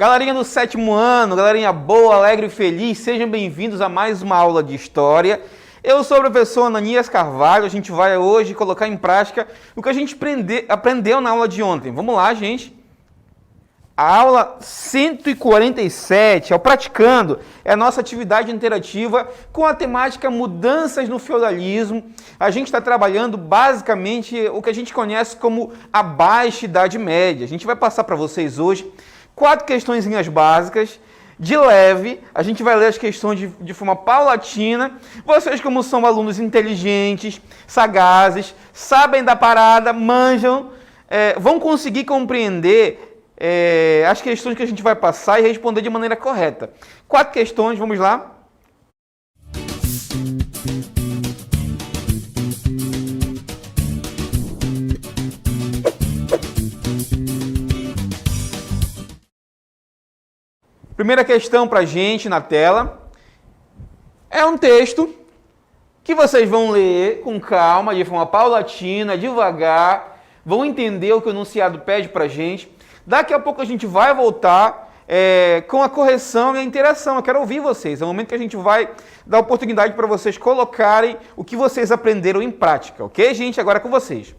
Galerinha do 7º ano, galerinha boa, alegre e feliz, sejam bem-vindos a mais uma aula de História. Eu sou o professor Ananias Carvalho, a gente vai hoje colocar em prática o que a gente aprendeu na aula de ontem. Vamos lá, gente. A aula 147, ao Praticando, é a nossa atividade interativa com a temática Mudanças no Feudalismo. A gente está trabalhando basicamente o que a gente conhece como a Baixa Idade Média. A gente vai passar para vocês hoje 4 questõezinhas básicas, de leve, a gente vai ler as questões de forma paulatina. Vocês, como são alunos inteligentes, sagazes, sabem da parada, manjam, vão conseguir compreender as questões que a gente vai passar e responder de maneira correta. 4 questões, vamos lá. Primeira questão para a gente na tela é um texto que vocês vão ler com calma, de forma paulatina, devagar, vão entender o que o enunciado pede para a gente. Daqui a pouco a gente vai voltar com a correção e a interação. Eu quero ouvir vocês. É o momento que a gente vai dar oportunidade para vocês colocarem o que vocês aprenderam em prática. Ok, gente? Agora é com vocês.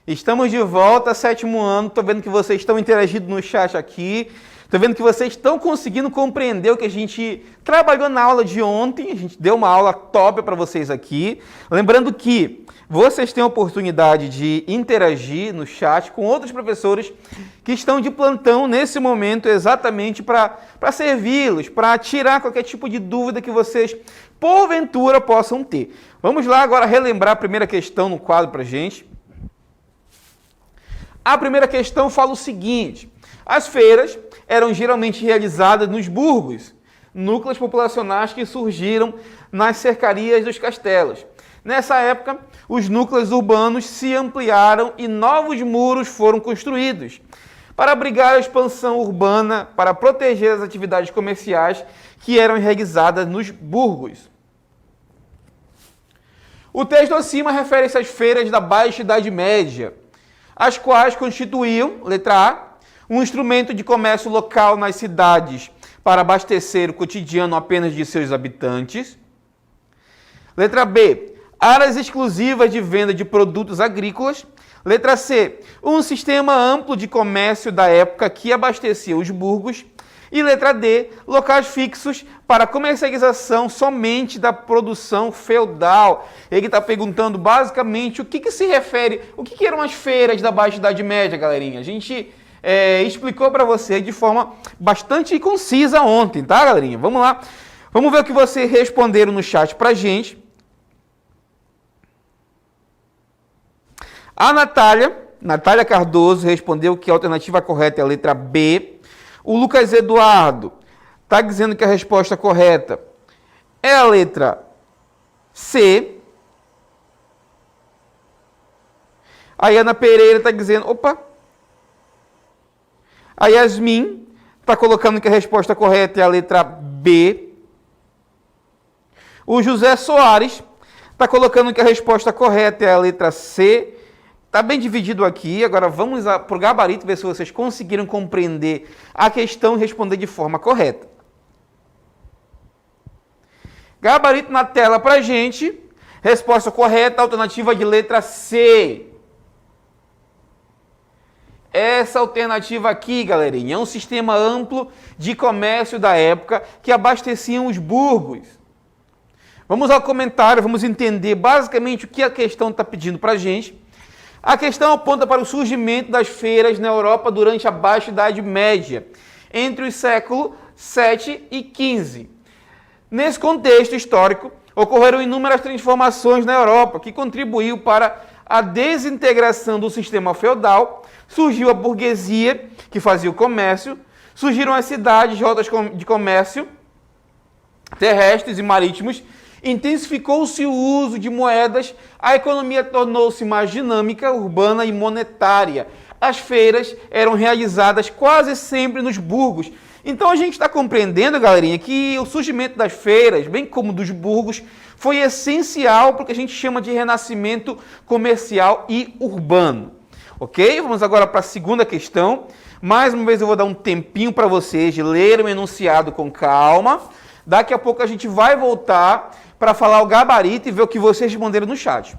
Estamos de volta, 7º ano. Estou vendo que vocês estão interagindo no chat aqui. Estou vendo que vocês estão conseguindo compreender o que a gente trabalhou na aula de ontem. A gente deu uma aula top para vocês aqui. Lembrando que vocês têm a oportunidade de interagir no chat com outros professores que estão de plantão nesse momento exatamente para servi-los, para tirar qualquer tipo de dúvida que vocês, porventura, possam ter. Vamos lá agora relembrar a primeira questão no quadro para a gente. A primeira questão fala o seguinte: as feiras eram geralmente realizadas nos burgos, núcleos populacionais que surgiram nas cercarias dos castelos. Nessa época, os núcleos urbanos se ampliaram e novos muros foram construídos. para abrigar a expansão urbana, para proteger as atividades comerciais que eram realizadas nos burgos. O texto acima refere-se às feiras da Baixa Idade Média, as quais constituíam, letra A, um instrumento de comércio local nas cidades para abastecer o cotidiano apenas de seus habitantes. Letra B, áreas exclusivas de venda de produtos agrícolas. Letra C, um sistema amplo de comércio da época que abastecia os burgos. E letra D, locais fixos para comercialização somente da produção feudal. Ele está perguntando basicamente o que se refere, o que eram as feiras da Baixa Idade Média, galerinha. A gente explicou para você de forma bastante concisa ontem, tá, galerinha? Vamos lá, vamos ver o que vocês responderam no chat para a gente. A Natália Cardoso respondeu que a alternativa correta é a letra B. O Lucas Eduardo está dizendo que a resposta correta é a letra C. A Ana Pereira está dizendo... Opa! A Yasmin está colocando que a resposta correta é a letra B. O José Soares está colocando que a resposta correta é a letra C. Está bem dividido aqui, agora vamos para o gabarito ver se vocês conseguiram compreender a questão e responder de forma correta. Gabarito na tela para a gente. Resposta correta, alternativa de letra C. Essa alternativa aqui, galerinha, é um sistema amplo de comércio da época que abasteciam os burgos. Vamos ao comentário, vamos entender basicamente o que a questão está pedindo para a gente. A questão aponta para o surgimento das feiras na Europa durante a Baixa Idade Média, entre os séculos 7 e 15. Nesse contexto histórico, ocorreram inúmeras transformações na Europa, que contribuiu para a desintegração do sistema feudal, surgiu a burguesia, que fazia o comércio, surgiram as cidades, rotas de comércio terrestres e marítimos, intensificou-se o uso de moedas, a economia tornou-se mais dinâmica, urbana e monetária. As feiras eram realizadas quase sempre nos burgos. Então a gente está compreendendo, galerinha, que o surgimento das feiras, bem como dos burgos, foi essencial para o que a gente chama de renascimento comercial e urbano. Ok? Vamos agora para a segunda questão. Mais uma vez eu vou dar um tempinho para vocês de lerem o enunciado com calma. Daqui a pouco a gente vai voltar para falar o gabarito e ver o que vocês responderam no chat.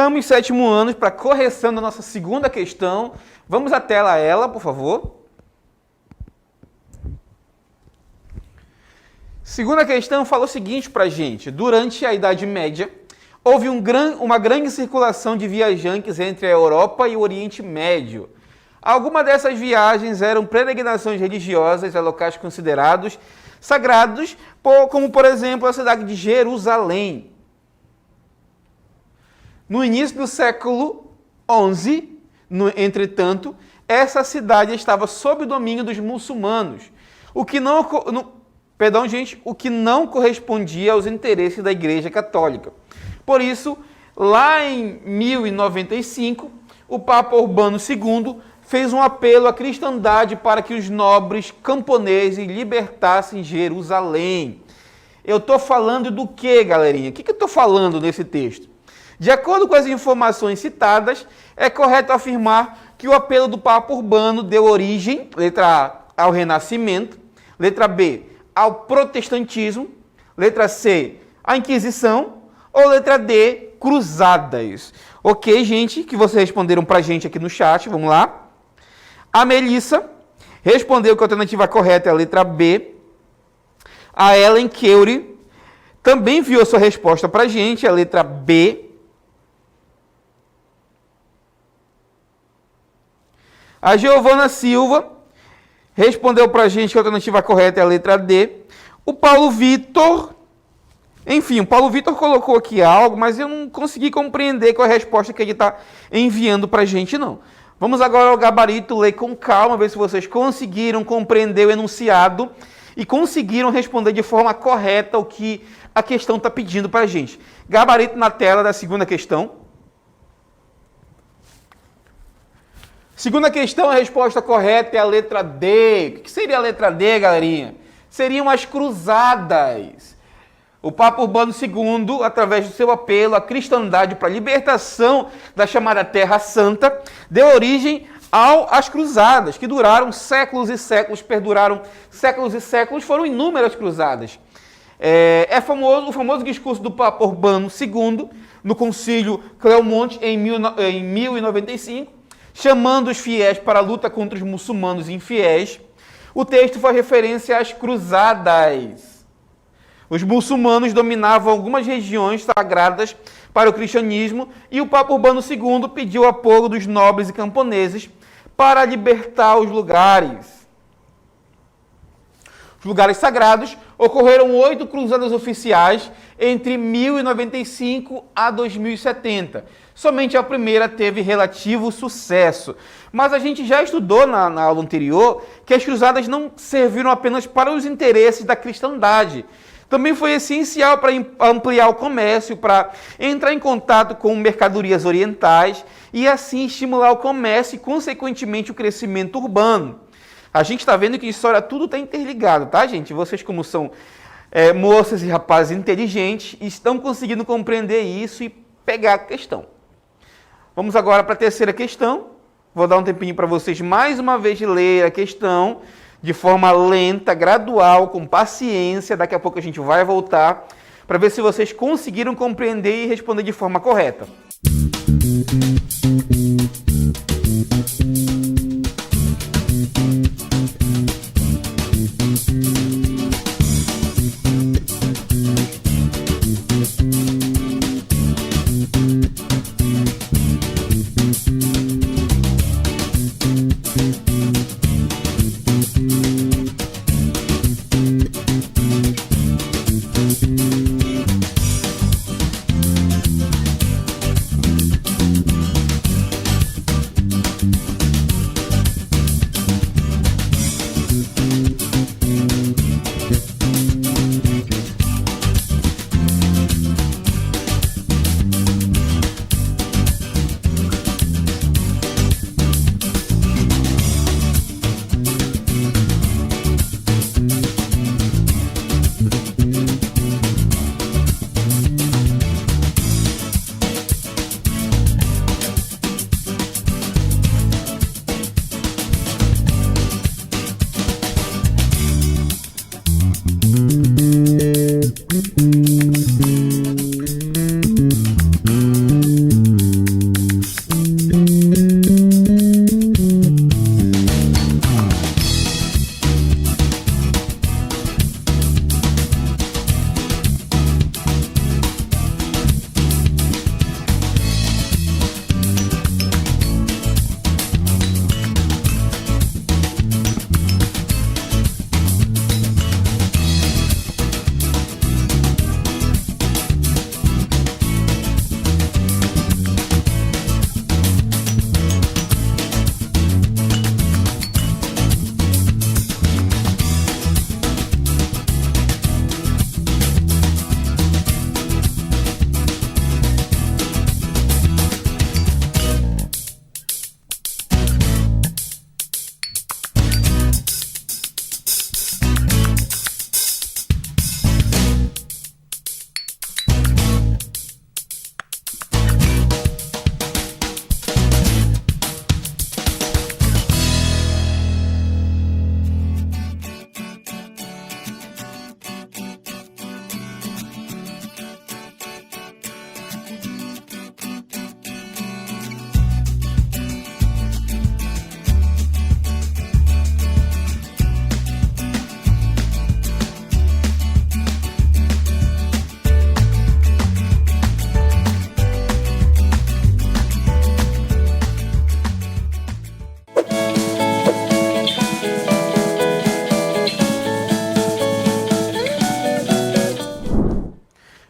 Chamo os 7º anos para correção da nossa segunda questão. Vamos à tela ela, por favor. Segunda questão fala o seguinte para a gente. Durante a Idade Média, houve uma grande circulação de viajantes entre a Europa e o Oriente Médio. Algumas dessas viagens eram peregrinações religiosas a locais considerados sagrados, como, por exemplo, a cidade de Jerusalém. No início do século XI, entretanto, essa cidade estava sob o domínio dos muçulmanos, o que não correspondia aos interesses da Igreja Católica. Por isso, lá em 1095, o Papa Urbano II fez um apelo à cristandade para que os nobres camponeses libertassem Jerusalém. Eu estou falando do quê, galerinha? O que eu estou falando nesse texto? De acordo com as informações citadas, é correto afirmar que o apelo do Papa Urbano deu origem, letra A, ao Renascimento, letra B, ao protestantismo, letra C, à Inquisição, ou letra D, cruzadas. Ok, gente, que vocês responderam pra gente aqui no chat, vamos lá. A Melissa respondeu que a alternativa correta é a letra B. A Ellen Keuri também enviou sua resposta pra gente, a letra B. A Giovana Silva respondeu pra gente que a alternativa correta é a letra D. O Paulo Vitor... Enfim, o Paulo Vitor colocou aqui algo, mas eu não consegui compreender qual é a resposta que ele está enviando para a gente, não. Vamos agora ao gabarito, ler com calma, ver se vocês conseguiram compreender o enunciado e conseguiram responder de forma correta o que a questão está pedindo para a gente. Gabarito na tela da segunda questão. Segunda questão, a resposta correta é a letra D. O que seria a letra D, galerinha? Seriam as cruzadas. O Papa Urbano II, através do seu apelo à cristandade para a libertação da chamada Terra Santa, deu origem às cruzadas, que duraram séculos e séculos, perduraram séculos e séculos, foram inúmeras cruzadas. O famoso discurso do Papa Urbano II, no Concílio Cleomonte, em 1095, chamando os fiéis para a luta contra os muçulmanos infiéis. O texto faz referência às cruzadas. Os muçulmanos dominavam algumas regiões sagradas para o cristianismo e o Papa Urbano II pediu o apoio dos nobres e camponeses para libertar os lugares. Os lugares sagrados ocorreram 8 cruzadas oficiais entre 1095 a 2070. Somente a primeira teve relativo sucesso. Mas a gente já estudou na aula anterior que as cruzadas não serviram apenas para os interesses da cristandade. Também foi essencial para ampliar o comércio, para entrar em contato com mercadorias orientais e assim estimular o comércio e, consequentemente, o crescimento urbano. A gente está vendo que a história tudo está interligado, tá, gente? Vocês, como são moças e rapazes inteligentes, estão conseguindo compreender isso e pegar a questão. Vamos agora para a terceira questão. Vou dar um tempinho para vocês mais uma vez ler a questão de forma lenta, gradual, com paciência. Daqui a pouco a gente vai voltar para ver se vocês conseguiram compreender e responder de forma correta.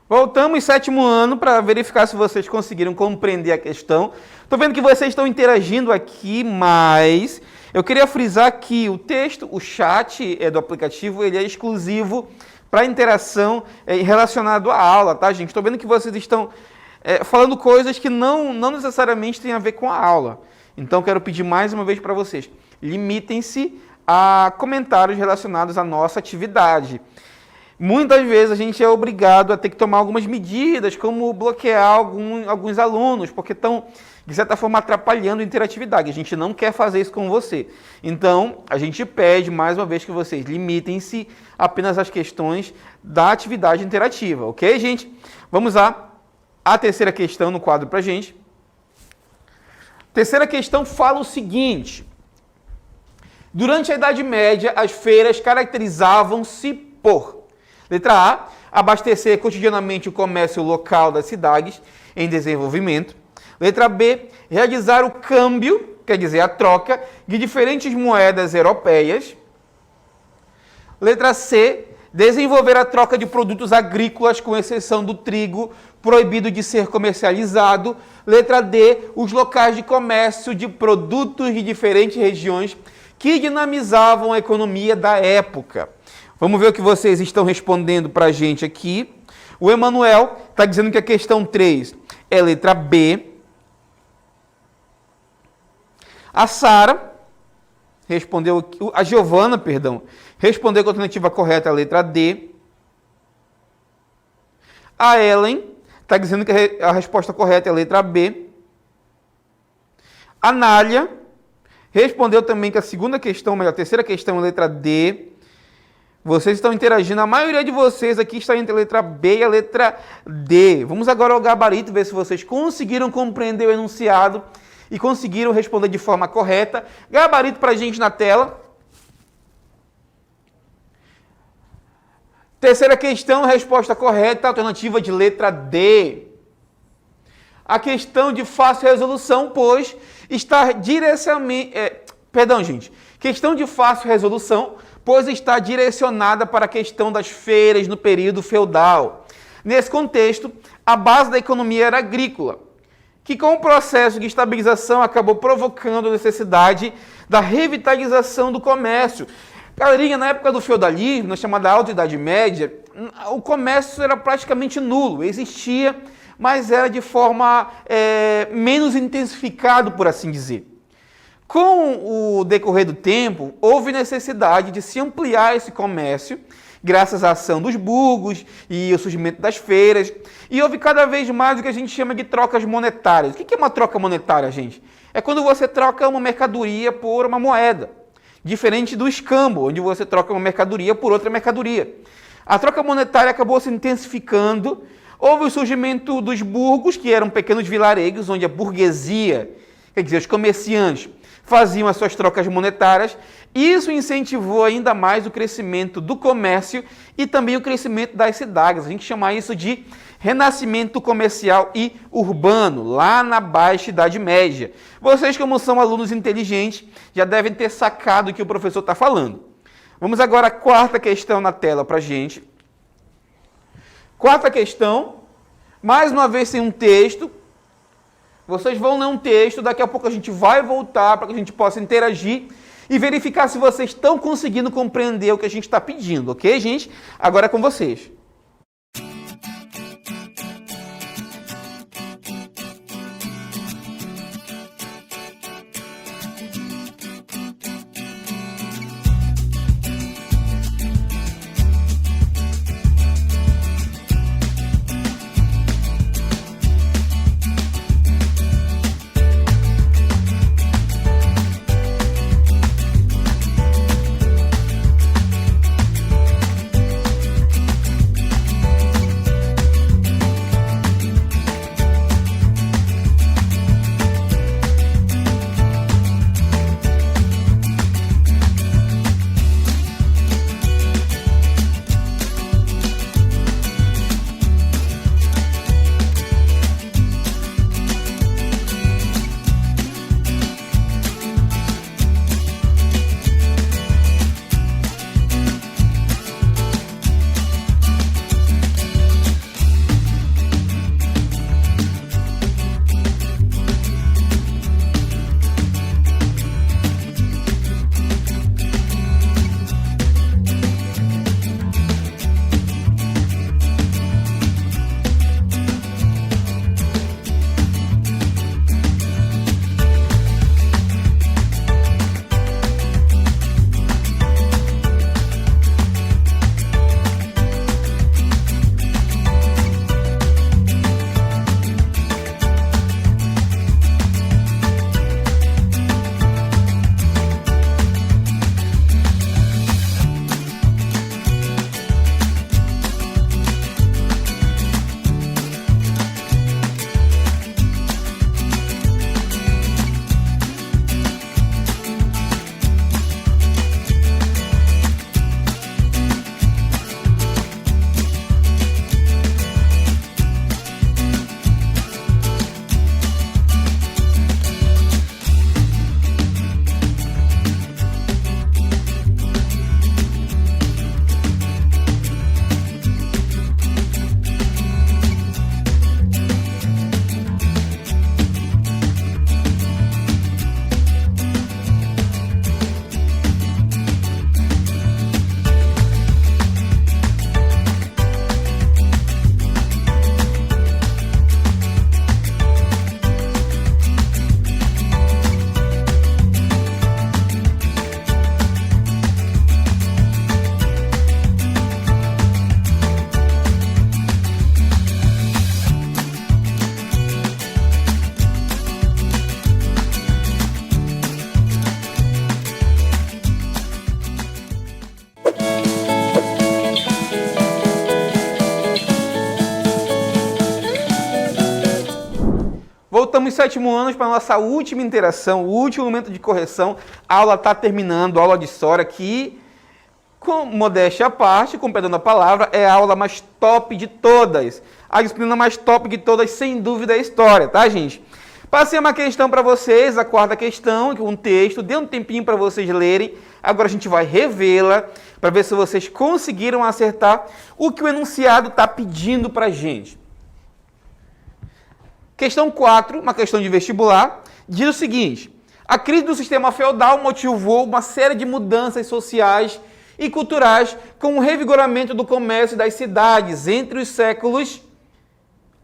Voltamos sétimo ano para verificar se vocês conseguiram compreender a questão. Estou vendo que vocês estão interagindo aqui, mas eu queria frisar que o texto, o chat do aplicativo, ele é exclusivo para interação relacionado à aula, tá, gente? Estou vendo que vocês estão falando coisas que não necessariamente têm a ver com a aula. Então, quero pedir mais uma vez para vocês, limitem-se a comentários relacionados à nossa atividade. Muitas vezes a gente é obrigado a ter que tomar algumas medidas, como bloquear alguns alunos, porque estão, de certa forma, atrapalhando a interatividade. A gente não quer fazer isso com você. Então, a gente pede, mais uma vez, que vocês limitem-se apenas às questões da atividade interativa, ok, gente? Vamos lá. A terceira questão no quadro para a gente. Terceira questão fala o seguinte. Durante a Idade Média, as feiras caracterizavam-se por... Letra A, abastecer cotidianamente o comércio local das cidades em desenvolvimento. Letra B, realizar o câmbio, quer dizer, a troca de diferentes moedas europeias. Letra C, desenvolver a troca de produtos agrícolas, com exceção do trigo, proibido de ser comercializado. Letra D, os locais de comércio de produtos de diferentes regiões que dinamizavam a economia da época. Vamos ver o que vocês estão respondendo para a gente aqui. O Emanuel está dizendo que a questão 3 é letra B. A Sara respondeu, a Giovana, perdão, respondeu que a alternativa correta é a letra D. A Ellen está dizendo que a resposta correta é a letra B. A Nália respondeu também que a segunda questão, mas a terceira questão é a letra D. Vocês estão interagindo, a maioria de vocês aqui está entre a letra B e a letra D. Vamos agora ao gabarito, ver se vocês conseguiram compreender o enunciado e conseguiram responder de forma correta. Gabarito para a gente na tela. Terceira questão, resposta correta, alternativa de letra D. A questão de fácil resolução, pois está diretamente... Questão de fácil resolução, pois está direcionada para a questão das feiras no período feudal. Nesse contexto, a base da economia era agrícola, que com o processo de estabilização acabou provocando a necessidade da revitalização do comércio. Galerinha, na época do feudalismo, na chamada Alta Idade Média, o comércio era praticamente nulo, existia, mas era de forma menos intensificado, por assim dizer. Com o decorrer do tempo, houve necessidade de se ampliar esse comércio, graças à ação dos burgos e o surgimento das feiras, e houve cada vez mais o que a gente chama de trocas monetárias. O que é uma troca monetária, gente? É quando você troca uma mercadoria por uma moeda, diferente do escambo, onde você troca uma mercadoria por outra mercadoria. A troca monetária acabou se intensificando, houve o surgimento dos burgos, que eram pequenos vilarejos, onde a burguesia, quer dizer, os comerciantes, faziam as suas trocas monetárias. Isso incentivou ainda mais o crescimento do comércio e também o crescimento das cidades. A gente chama isso de renascimento comercial e urbano, lá na Baixa Idade Média. Vocês, como são alunos inteligentes, já devem ter sacado o que o professor está falando. Vamos agora à quarta questão na tela para a gente. Quarta questão, mais uma vez sem um texto. Vocês vão ler um texto, daqui a pouco a gente vai voltar para que a gente possa interagir e verificar se vocês estão conseguindo compreender o que a gente está pedindo, ok, gente? Agora é com vocês. somos sétimo anos para a nossa última interação, o último momento de correção. A aula está terminando, a aula de história que, com modéstia à parte, com perdão da palavra, é a aula mais top de todas. A disciplina mais top de todas, sem dúvida, é a história, tá, gente? Passei uma questão para vocês, a quarta questão, um texto, dê um tempinho para vocês lerem. Agora a gente vai revê-la para ver se vocês conseguiram acertar o que o enunciado está pedindo para a gente. Questão 4, uma questão de vestibular, diz o seguinte: a crise do sistema feudal motivou uma série de mudanças sociais e culturais com o revigoramento do comércio das cidades entre os séculos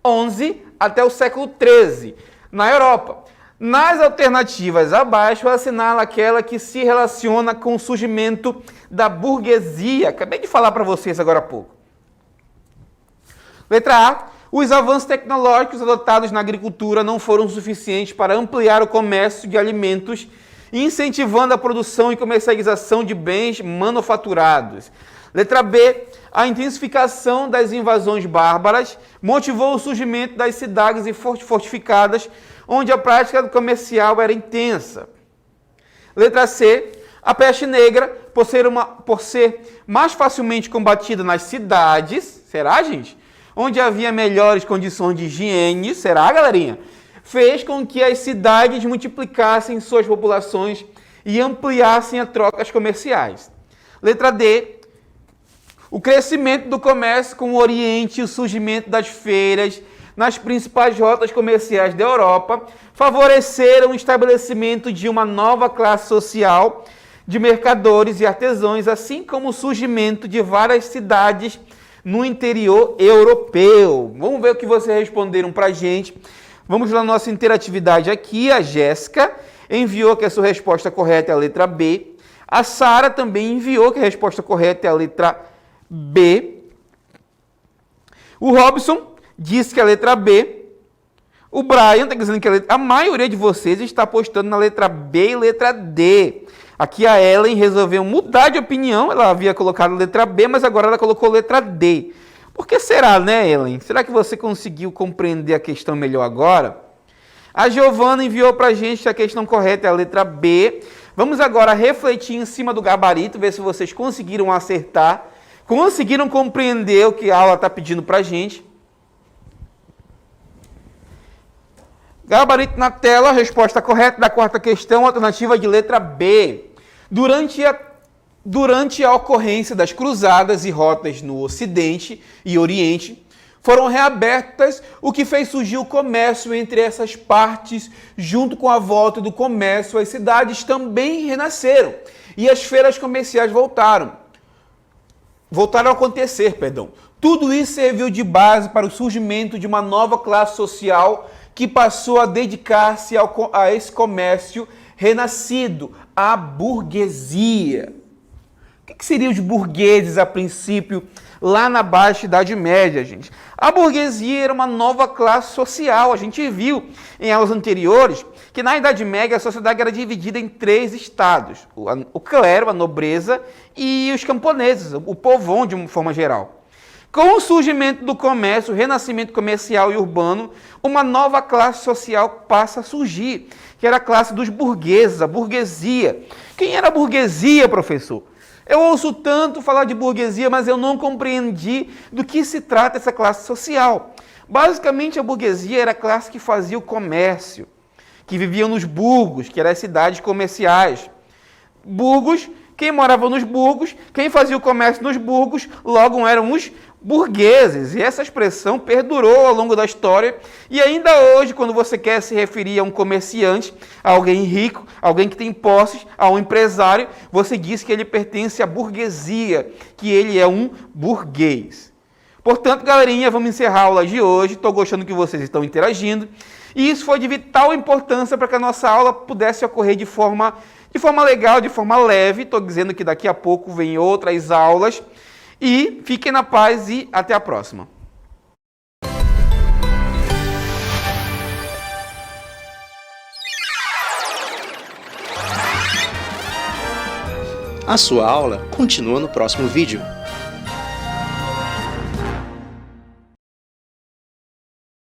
XI até o século XIII, na Europa. Nas alternativas abaixo, assinala aquela que se relaciona com o surgimento da burguesia. Acabei de falar para vocês agora há pouco. Letra A. Os avanços tecnológicos adotados na agricultura não foram suficientes para ampliar o comércio de alimentos, incentivando a produção e comercialização de bens manufaturados. Letra B. A intensificação das invasões bárbaras motivou o surgimento das cidades fortificadas, onde a prática comercial era intensa. Letra C. A peste negra, por ser mais facilmente combatida nas cidades, será, gente? Onde havia melhores condições de higiene, será, galerinha? Fez com que as cidades multiplicassem suas populações e ampliassem as trocas comerciais. Letra D. O crescimento do comércio com o Oriente e o surgimento das feiras nas principais rotas comerciais da Europa favoreceram o estabelecimento de uma nova classe social de mercadores e artesãos, assim como o surgimento de várias cidades no interior europeu. Vamos ver o que vocês responderam para a gente. Vamos lá na nossa interatividade aqui. A Jéssica enviou que a sua resposta correta é a letra B. A Sara também enviou que a resposta correta é a letra B. O Robson disse que é a letra B. O Brian está dizendo que a maioria de vocês está apostando na letra B e letra D. Aqui a Ellen resolveu mudar de opinião, ela havia colocado letra B, mas agora ela colocou letra D. Por que será, né, Ellen? Será que você conseguiu compreender a questão melhor agora? A Giovana enviou para a gente que a questão correta é a letra B. Vamos agora refletir em cima do gabarito, ver se vocês conseguiram acertar, conseguiram compreender o que a aula está pedindo para a gente. Gabarito na tela, a resposta correta da quarta questão, alternativa de letra B. Durante a ocorrência das cruzadas e rotas no Ocidente e Oriente, foram reabertas, o que fez surgir o comércio entre essas partes. Junto com a volta do comércio, as cidades também renasceram e as feiras comerciais voltaram a acontecer. Tudo isso serviu de base para o surgimento de uma nova classe social que passou a dedicar-se a esse comércio renascido, a burguesia. O que seriam os burgueses a princípio, lá na Baixa Idade Média, gente? A burguesia era uma nova classe social. A gente viu em aulas anteriores que na Idade Média a sociedade era dividida em 3 estados: o clero, a nobreza, e os camponeses, o povão de uma forma geral. Com o surgimento do comércio, o renascimento comercial e urbano, uma nova classe social passa a surgir, que era a classe dos burgueses, a burguesia. Quem era a burguesia, professor? Eu ouço tanto falar de burguesia, mas eu não compreendi do que se trata essa classe social. Basicamente, a burguesia era a classe que fazia o comércio, que viviam nos burgos, que eram as cidades comerciais. Burgos, quem morava nos burgos, quem fazia o comércio nos burgos, logo eram os burgueses. E essa expressão perdurou ao longo da história. E ainda hoje, quando você quer se referir a um comerciante, a alguém rico, alguém que tem posses, a um empresário, você diz que ele pertence à burguesia, que ele é um burguês. Portanto, galerinha, vamos encerrar a aula de hoje. Estou gostando que vocês estão interagindo. E isso foi de vital importância para que a nossa aula pudesse ocorrer de forma legal, de forma leve. Estou dizendo que daqui a pouco vem outras aulas. E fiquem na paz e até a próxima. A sua aula continua no próximo vídeo.